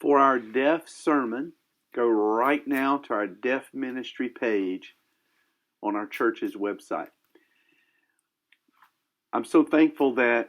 for our deaf sermon, go right now to our deaf ministry page on our church's website. I'm so thankful that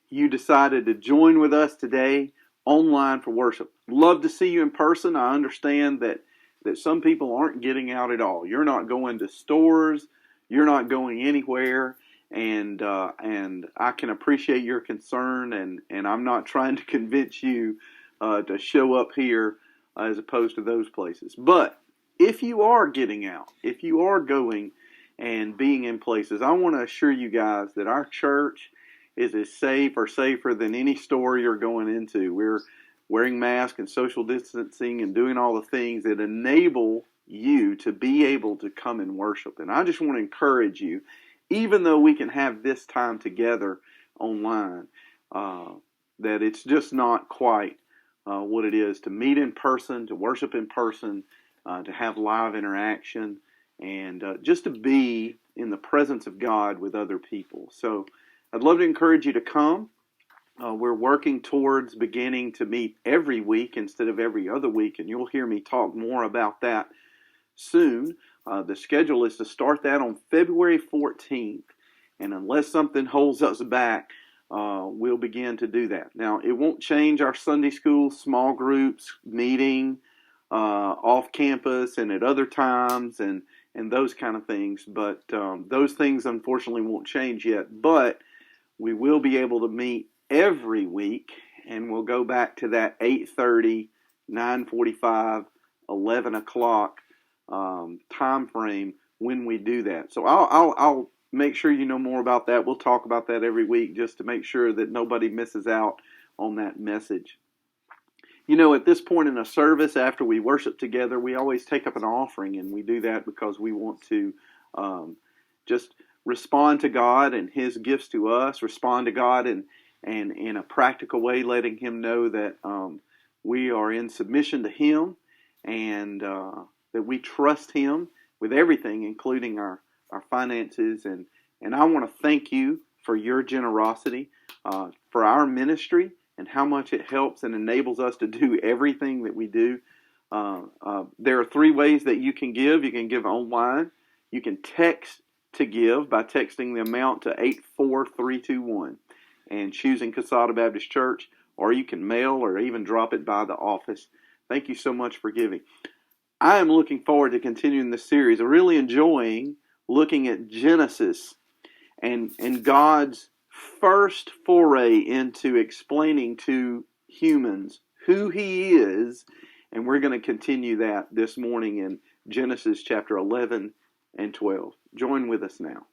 you decided to join with us today online for worship. Love to see you in person. I understand that some people aren't getting out at all. You're not going to stores. You're not going anywhere. And I can appreciate your concern, and I'm not trying to convince you to show up here as opposed to those places. But if you are getting out, if you are going and being in places, I want to assure you guys that our church is as safe or safer than any store you're going into. We're wearing masks and social distancing and doing all the things that enable you to be able to come and worship. And I just want to encourage you, even though we can have this time together online, that it's just not quite what it is to meet in person, to worship in person, to have live interaction, and just to be in the presence of God with other people. So I'd love to encourage you to come. We're working towards beginning to meet every week instead of every other week, and you'll hear me talk more about that soon. The schedule is to start that on February 14th, and unless something holds us back, we'll begin to do that. Now, it won't change our Sunday school small groups meeting off campus and at other times and those kind of things, but those things unfortunately won't change yet. But we will be able to meet every week, and we'll go back to that 8:30, 9:45, 11 o'clock time frame when we do that. So I'll make sure you know more about that. We'll talk about that every week just to make sure that nobody misses out on that message. You know, at this point in a service, after we worship together, we always take up an offering, and we do that because we want to just respond to God and His gifts to us, respond to God and in a practical way, letting Him know that we are in submission to Him and that we trust Him with everything, including our finances. And I want to thank you for your generosity, for our ministry, and how much it helps and enables us to do everything that we do. There are three ways that you can give. You can give online. You can text to give by texting the amount to 84321 and choosing Casada Baptist Church, or you can mail or even drop it by the office. Thank you so much for giving. I am looking forward to continuing this series. I'm really enjoying looking at Genesis and God's first foray into explaining to humans who He is, and we're going to continue that this morning in Genesis chapter 11 and 12. Join with us now.